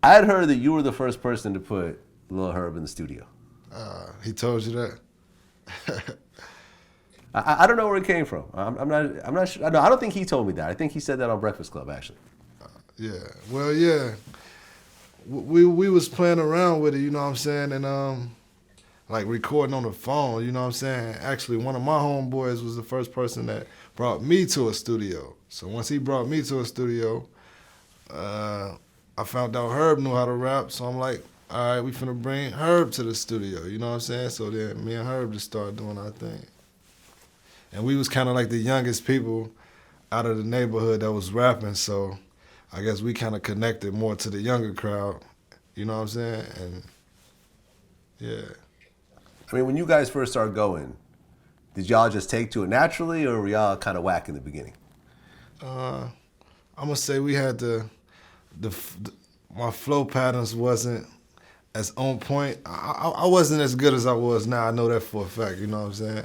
I had heard that you were the first person to put Lil Herb in the studio. He told you that? I don't know where it came from. I'm not sure. No, I don't think he told me that. I think he said that on Breakfast Club, actually. Yeah. Well, yeah. We was playing around with it, you know what I'm saying, and like recording on the phone, you know what I'm saying. Actually, one of my homeboys was the first person that brought me to a studio. So once he brought me to a studio, I found out Herb knew how to rap. So I'm like, all right, we finna bring Herb to the studio, you know what I'm saying. So then me and Herb just started doing our thing. And we was kind of like the youngest people out of the neighborhood that was rapping, so I guess we kind of connected more to the younger crowd, you know what I'm saying? And yeah. I mean, when you guys first started going, did y'all just take to it naturally, or were y'all kind of whack in the beginning? I'm gonna say we had my flow patterns wasn't as on point. I wasn't as good as I was now. I know that for a fact, you know what I'm saying?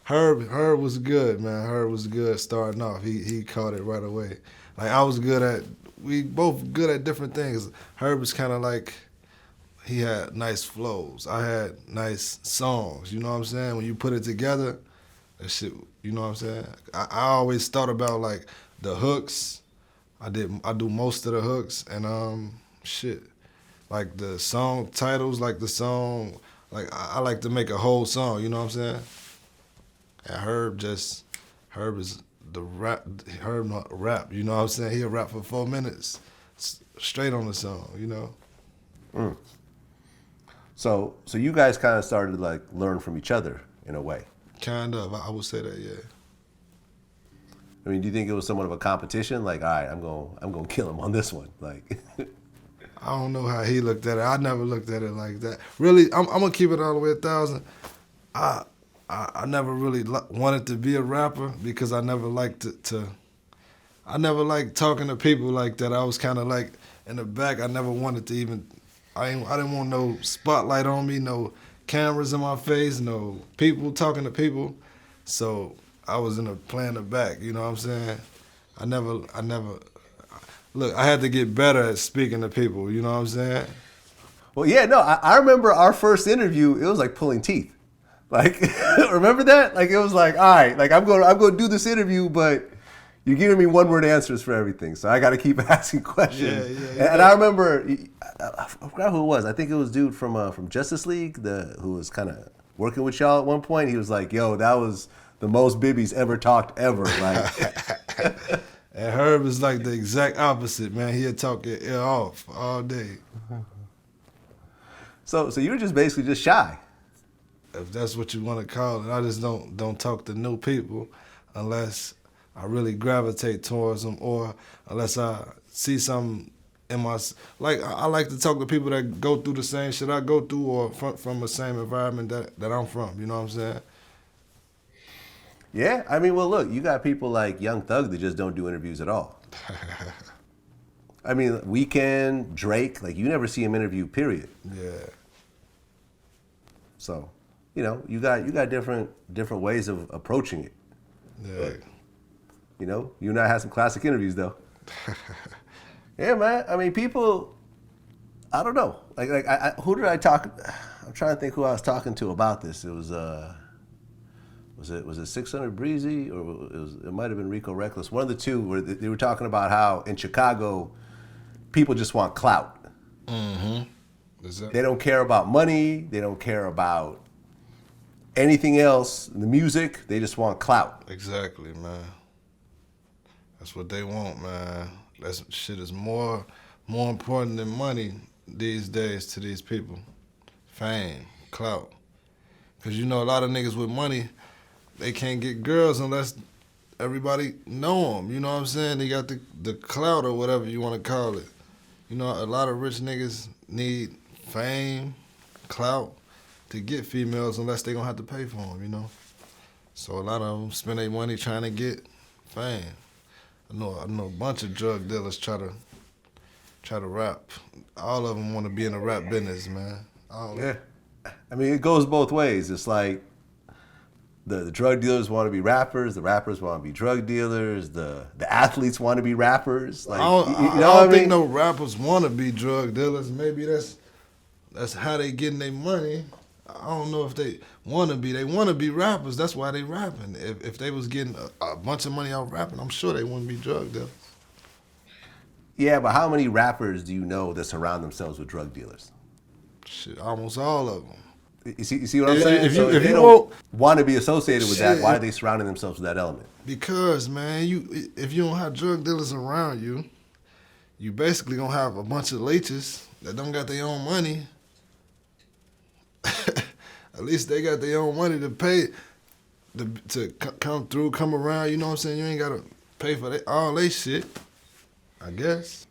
Herb was good, man. Herb was good starting off. He caught it right away. Like we both good at different things. Herb was kind of like, he had nice flows. I had nice songs, you know what I'm saying? When you put it together, that shit, you know what I'm saying? I always thought about like the hooks. I do most of the hooks and shit. Like the song titles, like the song, like I like to make a whole song, you know what I'm saying? And Herb is the rap, Herb not rap, you know what I'm saying? He'll rap for 4 minutes, straight on the song, you know? Mm. So you guys kind of started to like learn from each other in a way. Kind of, I would say that, yeah. I mean, do you think it was somewhat of a competition? Like, all right, I'm gonna kill him on this one. Like, I don't know how he looked at it. I never looked at it like that. Really, I'm gonna keep it all the way 1,000. I never really wanted to be a rapper because I never liked I never liked talking to people like that. I was kind of like in the back. I never wanted to even, I didn't want no spotlight on me, no cameras in my face, no people talking to people. So I was playing the back, you know what I'm saying? I never, look, I had to get better at speaking to people, you know what I'm saying? well, yeah, no, I remember our first interview. It was like pulling teeth. Like, remember that? Like, it was like, all right, like I'm going to do this interview, but you're giving me one-word answers for everything, so I got to keep asking questions. Yeah. And I remember, I forgot who it was. I think it was dude from Justice League, who was kind of working with y'all at one point. He was like, "Yo, that was the most Bibbies ever talked ever." Like, and Herb is like the exact opposite, man. He'll talk your ear off all day. So you were just basically just shy. If that's what you want to call it. I just don't talk to new people unless I really gravitate towards them or unless I see something in my, like I like to talk to people that go through the same shit I go through or from the same environment that I'm from, you know what I'm saying? Yeah, I mean, well, look, you got people like Young Thug that just don't do interviews at all. I mean, Weeknd, Drake, like you never see him interview, period. Yeah. So, you know, you got different ways of approaching it. Yeah. But, you know, you and I had some classic interviews though. Yeah, man. I mean, people. I don't know. Like, who did I talk? I'm trying to think who I was talking to about this. It was was it 600 Breezy or it might have been Rico Reckless. One of the two where they were talking about how in Chicago, people just want clout. Mm-hmm. They don't care about money. They don't care about anything else. The music, they just want clout. Exactly, man. That's what they want, man. That shit is more important than money these days to these people. Fame, clout. Because you know a lot of niggas with money, they can't get girls unless everybody know them. You know what I'm saying? They got the clout or whatever you want to call it. You know, a lot of rich niggas need fame, clout to get females unless they gonna have to pay for them, you know? So a lot of them spend their money trying to get fame. I know a bunch of drug dealers try to rap. All of them want to be in the rap business, man. Yeah. I mean, it goes both ways. It's like, the drug dealers want to be rappers, the rappers want to be drug dealers, the athletes want to be rappers. Like, I don't think no rappers want to be drug dealers. Maybe that's how they getting their money. I don't know if they want to be. They want to be rappers. That's why they rapping. If they was getting a bunch of money out rapping, I'm sure they wouldn't be drug dealers. Yeah, but how many rappers do you know that surround themselves with drug dealers? Shit, almost all of them. You see what I'm saying? If So you they don't want to be associated with that, shit, why are they surrounding themselves with that element? Because, man, if you don't have drug dealers around you, you basically gonna have a bunch of leeches that don't got their own money. At least they got their own money to pay to come through, come around. You know what I'm saying? You ain't gotta pay for all they shit, I guess.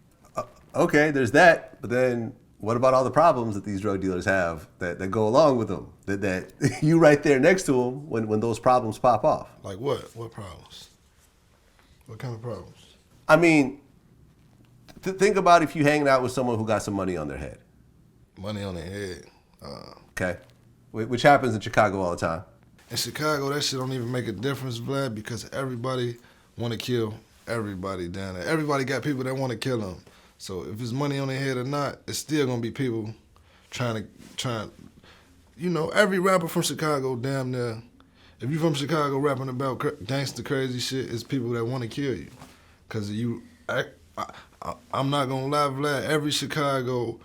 Okay, there's that, but then what about all the problems that these drug dealers have that go along with them? That you right there next to them when those problems pop off. Like what? What problems? What kind of problems? I mean, think about if you hanging out with someone who got some money on their head. Money on their head. Okay, which happens in Chicago all the time. In Chicago, that shit don't even make a difference, Vlad, because everybody want to kill everybody down there. Everybody got people that want to kill them. So if it's money on their head or not, it's still gonna be people trying. You know, every rapper from Chicago, damn near. If you from Chicago rapping about gangster crazy shit, it's people that want to kill you. Cause I'm not gonna lie, Vlad. Every Chicago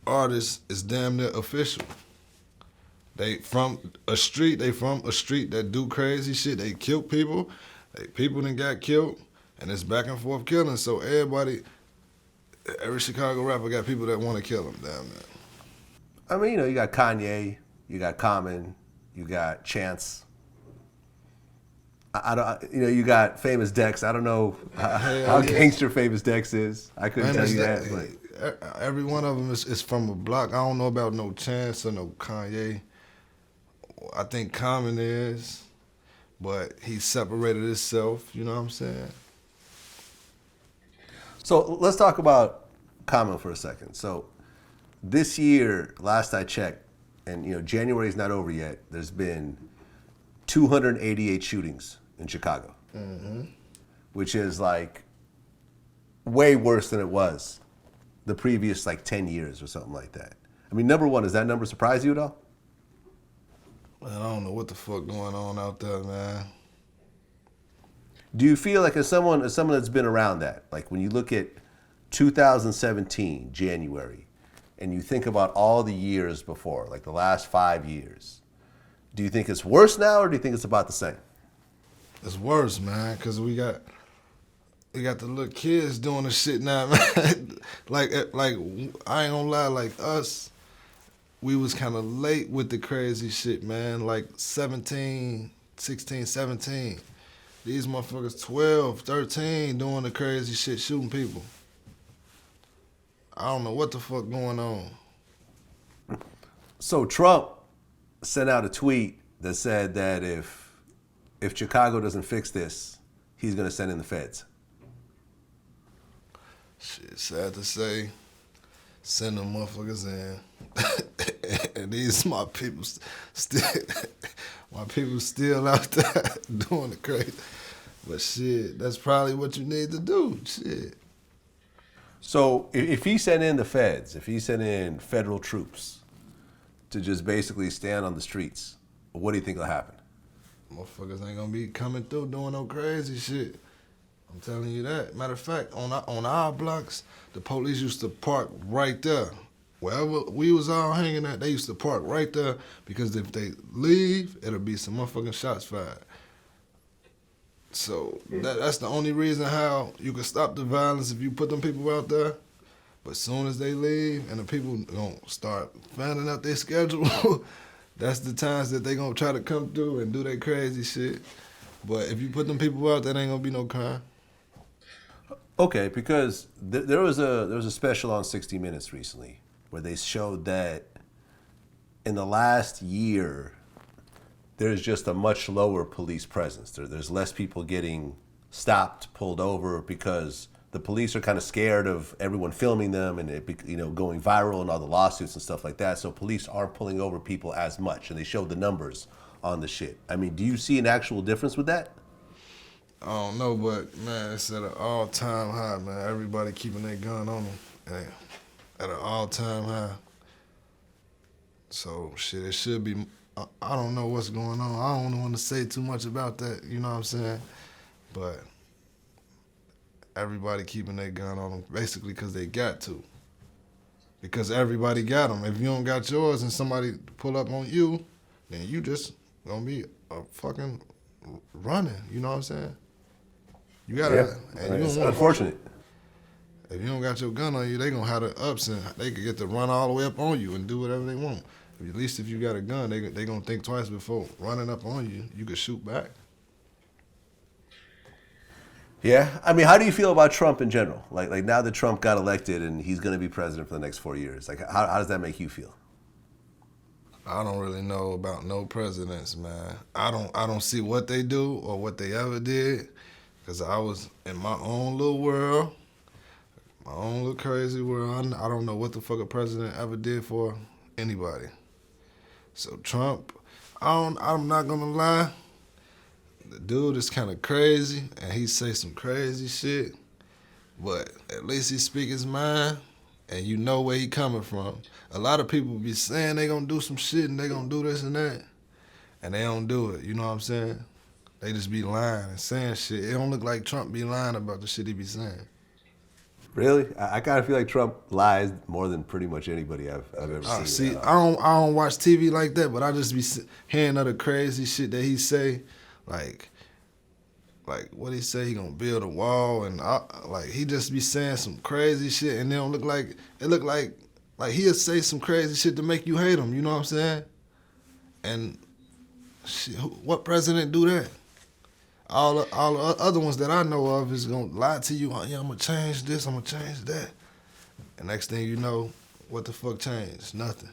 artist is damn near official. They from a street that do crazy shit. They kill people. People done got killed, and it's back and forth killing. So every Chicago rapper got people that want to kill them, damn man. I mean, you got Kanye, you got Common, you got Chance. I don't, you got Famous Dex. I don't know how gangster Famous Dex is. I couldn't tell you that. But every one of them is from a block. I don't know about no Chance or no Kanye. I think Common is, but he separated himself. You know what I'm saying? So let's talk about Common for a second. So this year, last I checked, and January's not over yet, there's been 288 shootings in Chicago, which is like way worse than it was the previous 10 years or something like that. I mean, number one, does that number surprise you at all? Man, I don't know what the fuck going on out there, man. Do you feel like as someone that's been around that, like when you look at 2017, January, and you think about all the years before, like the last 5 years, do you think it's worse now or do you think it's about the same? It's worse, man, because we got the little kids doing the shit now, man. like I ain't gonna lie, like us, we was kind of late with the crazy shit, man. Like 16, 17. These motherfuckers 12, 13 doing the crazy shit, shooting people. I don't know what the fuck going on. So Trump sent out a tweet that said that if Chicago doesn't fix this, he's gonna send in the feds. Shit, sad to say, send them motherfuckers in. And these my people still out there doing the crazy. But shit, that's probably what you need to do. Shit. So if he sent in the feds, if he sent in federal troops to just basically stand on the streets, what do you think will happen? Motherfuckers ain't gonna be coming through doing no crazy shit. I'm telling you that. Matter of fact, on our blocks, the police used to park right there. Wherever we was all hanging at, they used to park right there because if they leave, it'll be some motherfucking shots fired. So that's the only reason how you can stop the violence if you put them people out there. But as soon as they leave and the people gonna start finding out their schedule, that's the times that they gonna try to come through and do their crazy shit. But if you put them people out, that ain't gonna be no crime. Okay, because there was a special on 60 Minutes recently where they showed that in the last year, there's just a much lower police presence. There's less people getting stopped, pulled over, because the police are kind of scared of everyone filming them and it going viral and all the lawsuits and stuff like that. So police aren't pulling over people as much, and they showed the numbers on the shit. I mean, do you see an actual difference with that? I don't know, but man, it's at an all-time high, man. Everybody keeping their gun on them at an all-time high. So shit, it should be. I don't know what's going on. I don't want to say too much about that. You know what I'm saying? But everybody keeping their gun on them basically because they got to. Because everybody got them. If you don't got yours and somebody pull up on you, then you just gonna be a fucking running. You know what I'm saying? You gotta. Yeah, and you it's don't wanna, unfortunate. if you don't got your gun on you, they gonna have the ups and they could get to run all the way up on you and do whatever they want. At least if you got a gun, they gonna think twice before running up on you. You could shoot back. Yeah, I mean, how do you feel about Trump in general? Like now that Trump got elected and he's going to be president for the next 4 years, like how does that make you feel? I don't really know about no presidents, man. I don't see what they do or what they ever did, because I was in my own little world, my own little crazy world. I don't know what the fuck a president ever did for anybody. So Trump, I'm not gonna lie. The dude is kind of crazy, and he say some crazy shit, but at least he speak his mind, and you know where he coming from. A lot of people be saying they gonna do some shit, and they gonna do this and that, and they don't do it. You know what I'm saying? They just be lying and saying shit. It don't look like Trump be lying about the shit he be saying. Really? I kind of feel like Trump lies more than pretty much anybody I've ever seen. See, I don't watch TV like that, but I just be hearing other crazy shit that he say. Like what he say, he gonna build a wall, and like he just be saying some crazy shit, and it look like he'll say some crazy shit to make you hate him. You know what I'm saying? And shit, what president do that? All the other ones that I know of is gonna lie to you. Oh, yeah, I'm gonna change this, I'm gonna change that, and next thing you know, what the fuck changed? Nothing.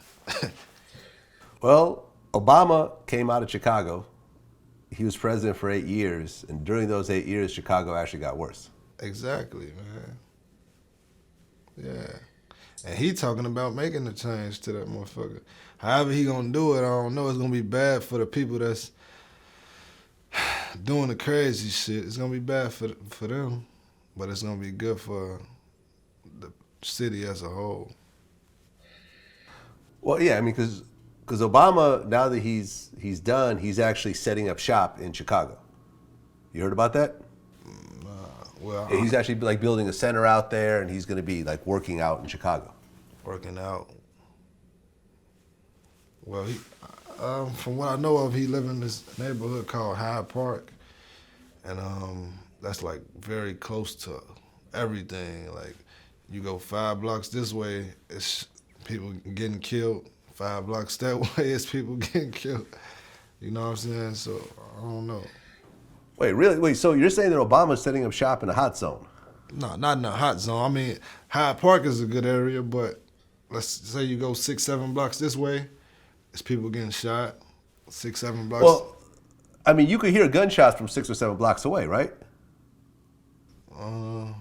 Well, Obama came out of Chicago. He was president for 8 years, and during those 8 years, Chicago actually got worse. Exactly, man. Yeah. And he talking about making the change to that motherfucker. However he gonna do it, I don't know. It's gonna be bad for the people that's doing the crazy shit. It's gonna be bad for them, but it's gonna be good for the city as a whole. Well, yeah, I mean, because Obama, now that he's done, he's actually setting up shop in Chicago. You heard about that? Well, Yeah, he's actually like building a center out there, and he's going to be like working out in Chicago. Working out. Well, from what I know of, he live in this neighborhood called Hyde Park, and that's like very close to everything. Like, you go 5 blocks this way, it's people getting killed. 5 blocks that way, it's people getting killed. You know what I'm saying? So I don't know. Wait, really? Wait, so you're saying that Obama's setting up shop in a hot zone? No, not in a hot zone. I mean, Hyde Park is a good area, but let's say you go 6, 7 blocks this way, it's people getting shot. 6, 7 blocks. Well, I mean, you could hear gunshots from 6 or 7 blocks away, right? I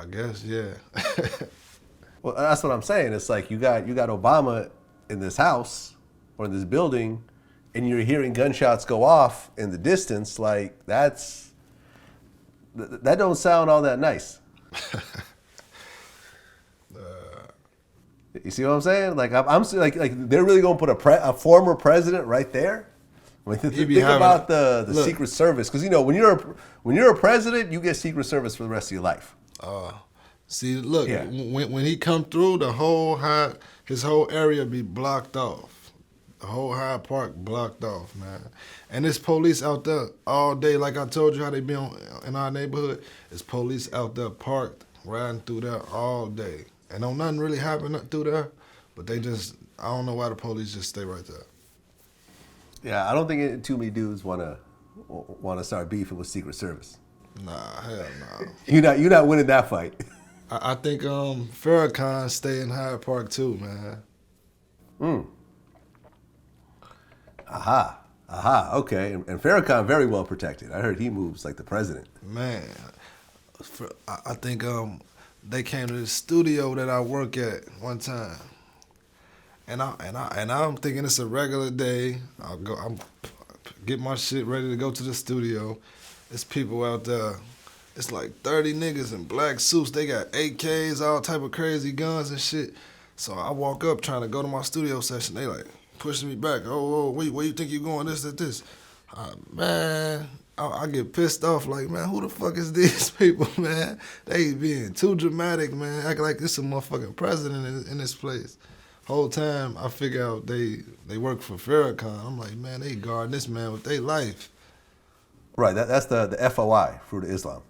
guess, yeah. Well, that's what I'm saying. It's like you got Obama in this house or in this building, and you're hearing gunshots go off in the distance. Like that don't sound all that nice. You see what I'm saying? Like I'm like they're really gonna put a former president right there. I mean, think about the Secret Service, because you know when you're a president, you get Secret Service for the rest of your life. See, look, Yeah. when he come through, his whole area be blocked off. The whole Hyde Park blocked off, man. And there's police out there all day, like I told you how they be in our neighborhood. There's police out there parked, riding through there all day. And don't nothing really happen through there, but I don't know why the police just stay right there. Yeah, I don't think too many dudes want to start beefing with Secret Service. Nah, hell no. You're not winning that fight. I think Farrakhan stay in Hyde Park too, man. Okay. And Farrakhan very well protected. I heard he moves like the president. Man, I think they came to the studio that I work at one time, I'm thinking it's a regular day. I'm get my shit ready to go to the studio. There's people out there. It's like 30 niggas in black suits. They got AKs, all type of crazy guns and shit. So I walk up trying to go to my studio session. They like pushing me back. Oh, where you think you going? This. Man, I get pissed off. Like, man, who the fuck is these people, man? They being too dramatic, man. Acting like this a motherfucking president in this place. Whole time I figure out they work for Farrakhan. I'm like, man, they guarding this man with their life. Right. That's the FOI, Fruit of Islam.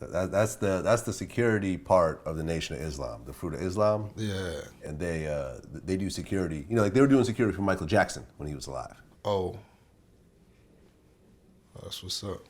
That's the security part of the Nation of Islam, the Fruit of Islam. Yeah. And they do security. You know, like they were doing security for Michael Jackson when he was alive. Oh. That's what's up.